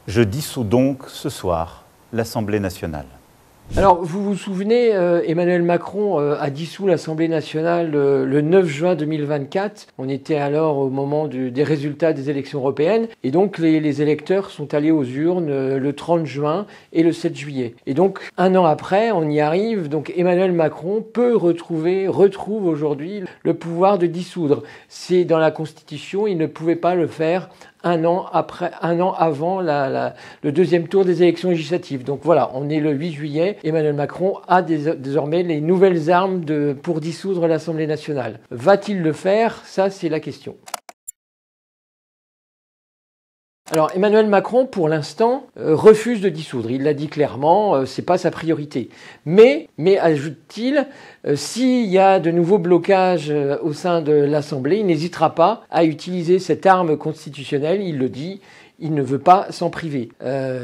Je dissous donc ce soir l'Assemblée nationale. Alors, vous vous souvenez, Emmanuel Macron a dissous l'Assemblée nationale le 9 juin 2024. On était alors au moment des résultats des élections européennes. Et donc, les électeurs sont allés aux urnes le 30 juin et le 7 juillet. Et donc, un an après, on y arrive. Donc, Emmanuel Macron retrouve aujourd'hui le pouvoir de dissoudre. C'est dans la Constitution, il ne pouvait pas le faire un an avant le deuxième tour des élections législatives. Donc voilà, on est le 8 juillet. Emmanuel Macron a désormais les nouvelles armes pour dissoudre l'Assemblée nationale. Va-t-il le faire? Ça, c'est la question. Alors Emmanuel Macron, pour l'instant, refuse de dissoudre. Il l'a dit clairement, c'est pas sa priorité. Mais ajoute-t-il, s'il y a de nouveaux blocages au sein de l'Assemblée, il n'hésitera pas à utiliser cette arme constitutionnelle. Il le dit, il ne veut pas s'en priver.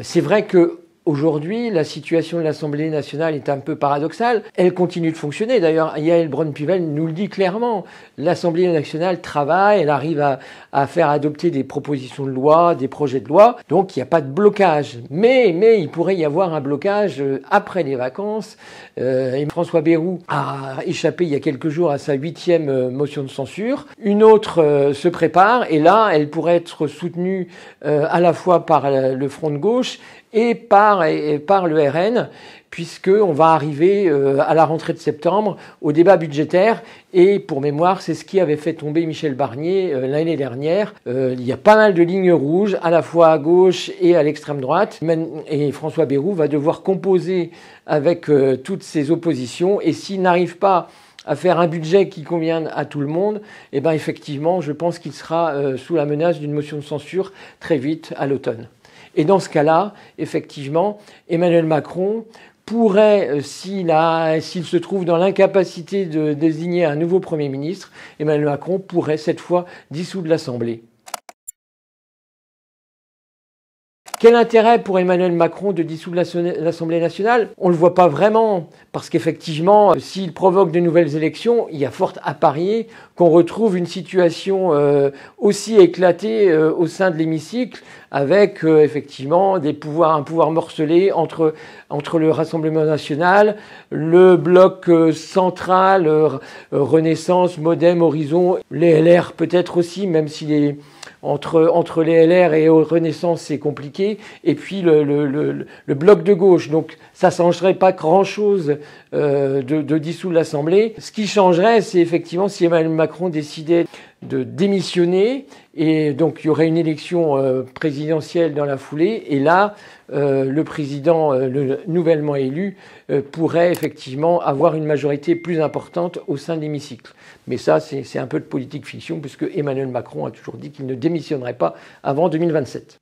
C'est vrai que aujourd'hui, la situation de l'Assemblée nationale est un peu paradoxale. Elle continue de fonctionner. D'ailleurs, Yaël Braun-Pivet nous le dit clairement. L'Assemblée nationale travaille, elle arrive à faire adopter des propositions de loi, des projets de loi. Donc, il n'y a pas de blocage. Mais il pourrait y avoir un blocage après les vacances. Et François Bayrou a échappé il y a quelques jours à sa 8e motion de censure. Une autre se prépare et là, elle pourrait être soutenue à la fois par le Front de gauche et par le RN, puisqu'on va arriver à la rentrée de septembre au débat budgétaire. Et pour mémoire, c'est ce qui avait fait tomber Michel Barnier l'année dernière. Il y a pas mal de lignes rouges, à la fois à gauche et à l'extrême droite. Et François Bayrou va devoir composer avec toutes ces oppositions. Et s'il n'arrive pas à faire un budget qui convienne à tout le monde, eh ben effectivement, je pense qu'il sera sous la menace d'une motion de censure très vite à l'automne. Et dans ce cas-là, effectivement, Emmanuel Macron pourrait, s'il se trouve dans l'incapacité de désigner un nouveau Premier ministre, Emmanuel Macron pourrait cette fois dissoudre l'Assemblée. Quel intérêt pour Emmanuel Macron de dissoudre l'Assemblée nationale? On ne le voit pas vraiment, parce qu'effectivement, s'il provoque de nouvelles élections, il y a fort à parier qu'on retrouve une situation aussi éclatée au sein de l'hémicycle, avec effectivement un pouvoir morcelé entre le Rassemblement national, le bloc central, Renaissance, Modem, Horizon, les LR peut-être aussi, même si entre les LR et Renaissance, c'est compliqué. Et puis le bloc de gauche. Donc ça ne changerait pas grand-chose de dissoudre l'Assemblée. Ce qui changerait, c'est effectivement si Emmanuel Macron décidait de démissionner. Et donc il y aurait une élection présidentielle dans la foulée. Et là, le président nouvellement élu pourrait effectivement avoir une majorité plus importante au sein de l'hémicycle. Mais ça, c'est un peu de politique fiction, puisque Emmanuel Macron a toujours dit qu'il ne démissionnerait pas avant 2027.